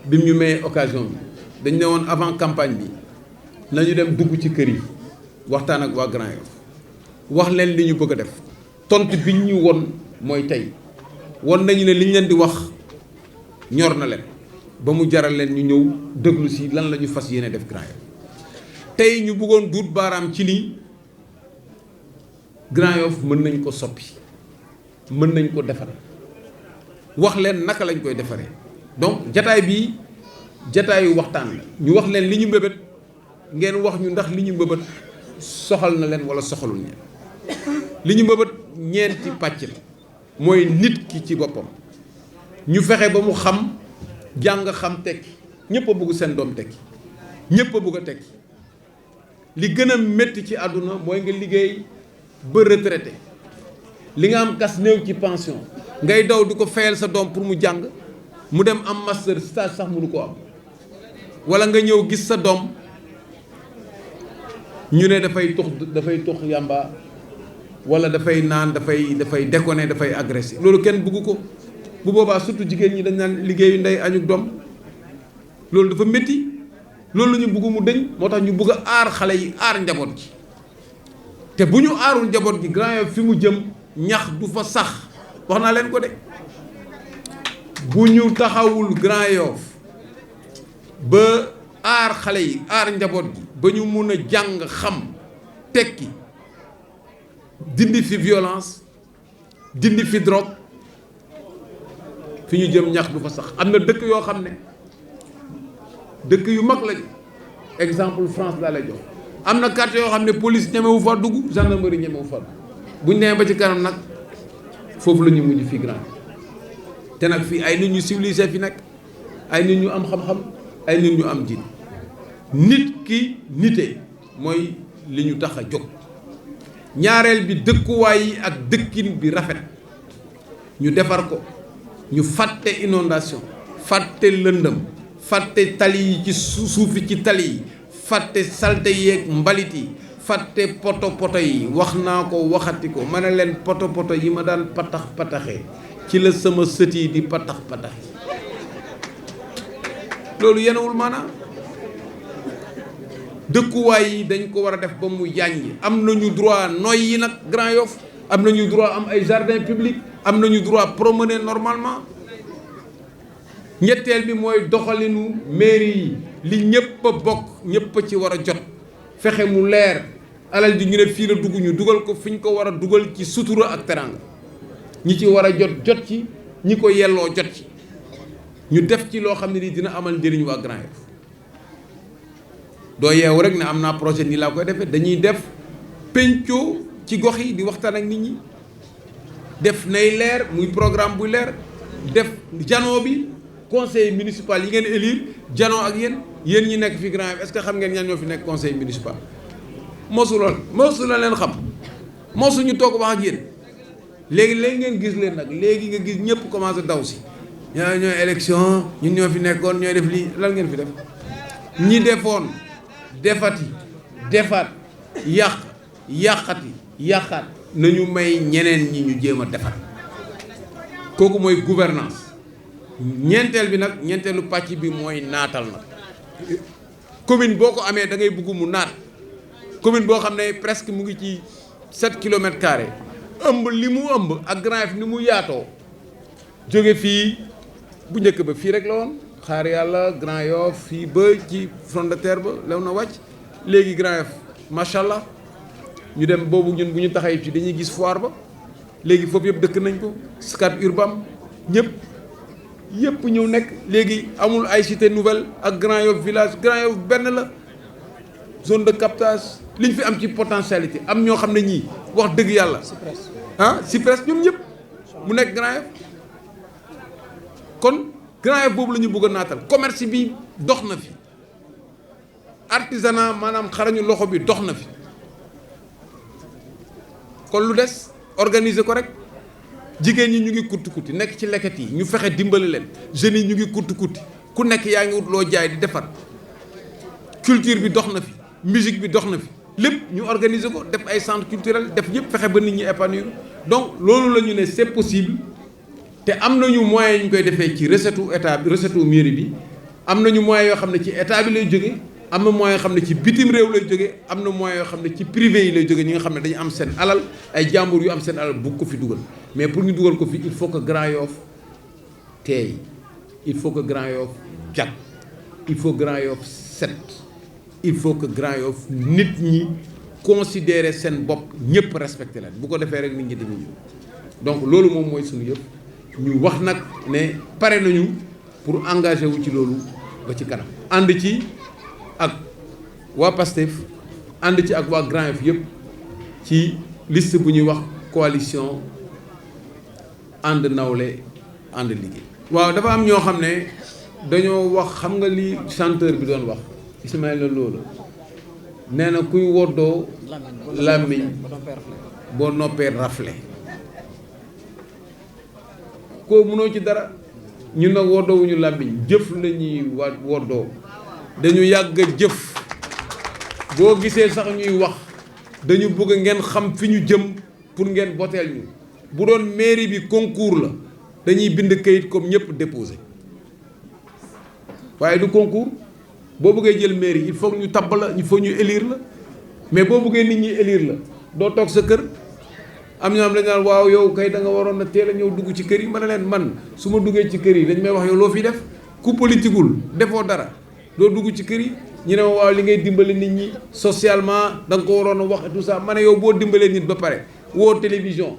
bi ñu may occasion bi dañ ne woon avant campagne bi nañu dem dugg ci kër yi waxtaan ak waa Grand Yoff wax leen li ñu bëgg a def tontu bi ñu won mooy tey won nañu ne li ñu leen di wax ñor na leen ba mu jaral leen ñu ñëw déglu si lan la ñu fas yéene def Grand Yoff tey ñu bëggoon duut baaraam ci ni Grand Yoff mën nañ ko soppi mën nañ ko defar wax leen naka lañ koy defaree donc jataay bi jataayu waxtaan la ñu wax leen li ñu mbébét ngeen wax ñu ndax li ñu mbébét soxal na leen wala soxalul ñeen li ñu mbébét ñeenti pàcc la mooy nit ki ci boppam ñu fexe ba mu xam jàng xam tekki ñëpp a bëgg seen doom tekki ñëpp a bëgg a tekki li gën a métti ci àdduna mooy nga liggéey ba retraité li nga am kas néew ci pension ngay daw di ko fayal sa doom pour mu jàng mu dem am master stage sax mënu ko am wala nga ñëw gis sa doom ñu ne dafay tux yàmba wala dafay naan dafay déconné dafay agressé loolu kenn bëggu ko bu boobaa surtout jigéen ñi dañ naan liggéeyu ndey añu doom loolu dafa métti loolu la ñu bëgg mu dëñ moo tax ñu bëgg a aar xale yi aar njaboot gi te bu ñu aarul njaboot gi Grand Yoff fi mu jëm ñax du fa sax wax naa leen ko de bu ñu taxawul Grand Yoff ba aar xale yi aar njaboot gi ba ñu mun a jàng xam tekki dindi fi violence dindi fi drogue fi ñu jëm ñax du fa sax am na dëkk yoo xam ne dëkk yu mag lañu exemple France laa lay jox am na quartier yoo xam ne police ñemewu fa dugg gendarmerie ñemewu fa dugg buñ demee ba ci kanam nag foofu la ñu mujj fii Grand te nag fii ay nit ñu civilisé fi nekk ay nit ñu am xam-xam ay nit ñu am diin nit ki nite mooy li ñu tax a jóg ñaareel bi dëkkuwaay yi ak dëkkin bi rafet ñu defar ko ñu fàtte inondation fàtte lëndëm fàtte tali yi ci suufi ci tali yi fàtte salte yeeg mbalit yi fàtte poto yi wax naa ko waxati ko ma ne leen poto yi ma daan pataxee ci la sama sët yi di pataxe loolu yenewul maanaam dëkkuwaay yi dañ ko war a def ba mu yàññi am nañu droit noy yi nag Grand Yoff am nañu droit am ay jardin public am nañu droit promener normalement ñetteel bi mooy doxalinu mairie yi li ñëpp a bokk ñëpp a ci war a jot fexe mu leer alal ji ñu ne fii la dugg ñu dugal ko fi ñu ko war a dugal ci sutura ak teranga ñi ci war a jot ci ñi ko yelloo jot ci ñu def ci loo xam ne ni dina amal njëriñ waa Grand Yoff doo yeewu rek ne am naa projet nii laa koy defee dañuy def pencoo ci gox yi di waxtaan ak nit ñi def nay leer muy programme bu leer def janoo bi conseil municipal yi ngeen élire janoo ak yéen ñi nekk fi Grand Yoff est-ce que xam ngeen ñan ñoo fi nekk conseil municipal mosu la leen xam mosu ñu toog wax ak yéen léegi ngeen gis leen nag léegi nga gis ñëpp commencé daw si ñooy élection ñun ñoo fi nekkoon ñooy def lii lan ngeen fi def ñi defoon defati defaat yàqaat nañu may ñeneen ñi ñu jéem a defar kooku mooy gouvernance ñeenteel bi nag ñeenteelu pàcc bi mooy naatal nag commune boo ko amee da ngay bëgg mu naat commune boo xam ne presque mu ngi ci 7 kilomètres carrés ëmb li mu ëmb ak Grand Yoff ni mu yaatoo jóge fii bu njëkk ba fii rek la woon xaar yàlla Grand Yoff fii ba ci front de terre ba lew na wàcc léegi Grand Yoff macha allah ñu dem boobu ñun bu ñu taxawee ci dañuy gis foire ba léegi foofu yëpp dëkk nañ ko Scat Urbam yëpp ñëw nekk léegi amul ay cité nouvelle ak Grand Yoff village Grand Yoff benn la zone de captage liñ fi am ci potentialité am ñoo xam ne ñii wax dëgg yàlla Cyprès ñoom ñëpp mu nekk Grand Yoff kon Grand Yoff boobu la ñu bëgg a naatal commerce bi dox na fi artisanat maanaam xarañu loxo bi dox na fi kon lu des organiser ko rek jigéen ñi ñu ngi kurti nekk ci leket yi ñu fexe dimbali leen jeunes yi ñu ngi kurti ku nekk yaa ngi wut loo jaay di defar culture bi dox na fi musique bi dox na fi lépp ñu organiser ko def ay centre culturel def yëpp fexe ba nit ñi épanouir donc loolu la ñu ne c'est possible te am nañu moyen ñu koy defee ci recette état bi recette mairie bi am nañu moyens yoo xam ne ci état bi lay jóge am na moyens yoo xam ne ci bitim réew lay jóge am na moyens yoo xam ne ci privé yi lay jóge ñi nga xam ne dañu am seen alal ay jàmbur yu am seen alal bugg ko fi dugal mais pour ñu dugal ko fi il faut que Grand Yoff teey il faut que Grand Yoff jag il faut Grand Yoff set il faut que Grand Yoff nit ñi considérer seen bopp ñëpp respecté leen bu ko defee rek nit ñi dañuy ñëw donc loolu moom mooy suñu yëpp ñu wax nag ne pare nañu pour engager wu ci loolu ba ci kanam ànd ci ak waa Pastef ànd ci ak waa Grand Yoff yëpp ci liste bu ñuy wax coalition ànd nawle ànd liggéey. waaw dafa am ñoo xam ne dañoo wax xam nga li chanteur bi doon wax Ismaïla Lô nee na kuy woddoo làmmiñ boo noppee rafle koo mënoo ci dara ñun nag woddoowuñu làmmiñ jëf la ñuy woddoo dañu yàgg a jëf boo gisee sax ñuy wax dañu bëgg ngeen xam fi ñu jëm pour ngeen boteel ñu bu doon mairie bi concours la dañuy bind kayit comme ñëpp déposé waaye du concours boo bëggee jël mairie il faut ñu tabb la il faut ñu élire la mais boo bëggee nit ñi élire la doo toog sa kër am ñoo xam dañ naan waaw yow kay da nga waroon na teel a ñëw dugg ci kër yi ma ne leen man su ma duggee ci kër yi dañ may wax yow loo fi def ku politiqueul defoo dara doo dugg ci kër yi ñu ne ma waaw li ngay dimbale nit ñi socialement da nga ko waroon a wax et tout ça ma ne yow boo dimbalee nit ba pare woo télévision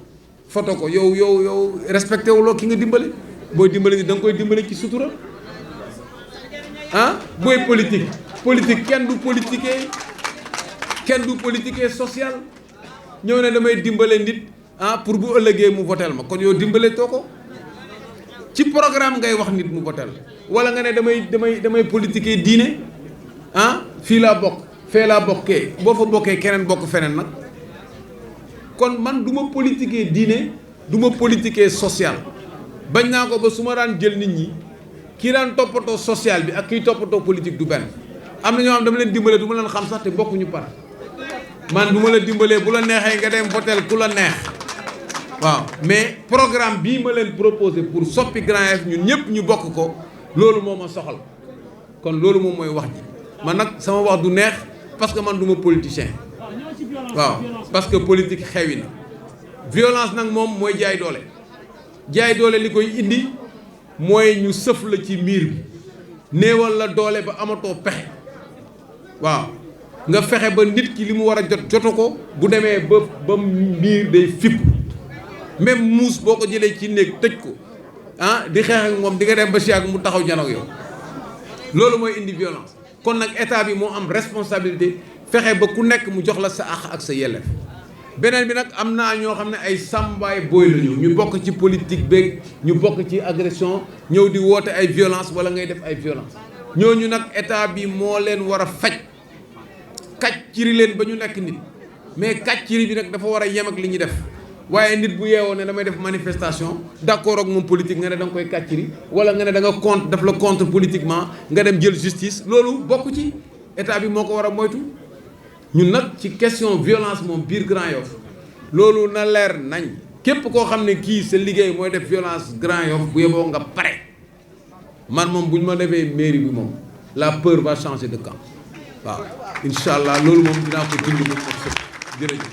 photo ko yow respecté wuloo ki nga dimbale booy dimbale nit da nga koy dimbale ci sutura ah booy politique kenn du politiquer social ñëw ne damay dimbale nit pour bu ëllëgee mu votel ma kon yow dimbale too ko ci programme ngay wax nit mu votel wala nga ne damay politiquer diine fii laa bokk fee laa bokkee boo fa bokkee keneen bokk feneen nag kon man du ma politiquer diine du ma politiquer social bañ naa ko ba su ma daan jël nit ñi kii daan toppatoo social bi ak kiy toppatoo politique du benn am na ñoo xam dama leen dimbale du ma leen xam sax te bokkuñu par man bu ma la dimbalee bu la neexee nga dem votel ku la neex waaw mais programme bii ma leen proposé pour soppi Grand Yoff ñun ñëpp ñu bokk ko loolu moo ma soxal kon loolu moom mooy wax ji man nag sama wax du neex parce que man du ma politicien waaw parce que politique xewi na violence nag moom mooy jaay doole li koy indi mooy ñu sëf la ci miir bi néewal la doole ba amatoo pexe waaw nga fexe ba nit ki li mu war a joto ko bu demee ba miir day fipp même muus boo ko jëlee ci néeg tëj ko di xeex ak moom di nga dem ba si ak mu taxaw janoog yow loolu mooy indi violence kon nag état bi moo am responsabilité fexe ba ku nekk mu jox la sa àq ak sa yelleef beneen bi nag am naa ñoo xam ne ay sàmbaay booy lañu ñu bokk ci politique beeg ñu bokk ci agression ñëw di woote ay violence wala ngay def ay violence ñooñu nag état bi moo leen war a faj kàcciri leen ba ñu nekk nit mais kàcciri bi nag dafa war a yem ak li ñuy def waaye nit bu yeewoo ne damay def manifestation d'accord ak moom politique nga ne da nga koy kàcciri wala nga ne da nga contre daf la contre politiquement nga dem jël justice loolu bokk ci état bi moo ko war a moytu ñun nag ci question violence moom biir Grand Yoff loolu na leer nañ képp koo xam ne kii sa liggéey mooy def violence Grand Yoff bu yeboo nga pare man moom bu ñu ma defee mairie bi moom la peur va changer de camp waaw incha allah loolu moom dinaa ko dindi moom ak jërëjëf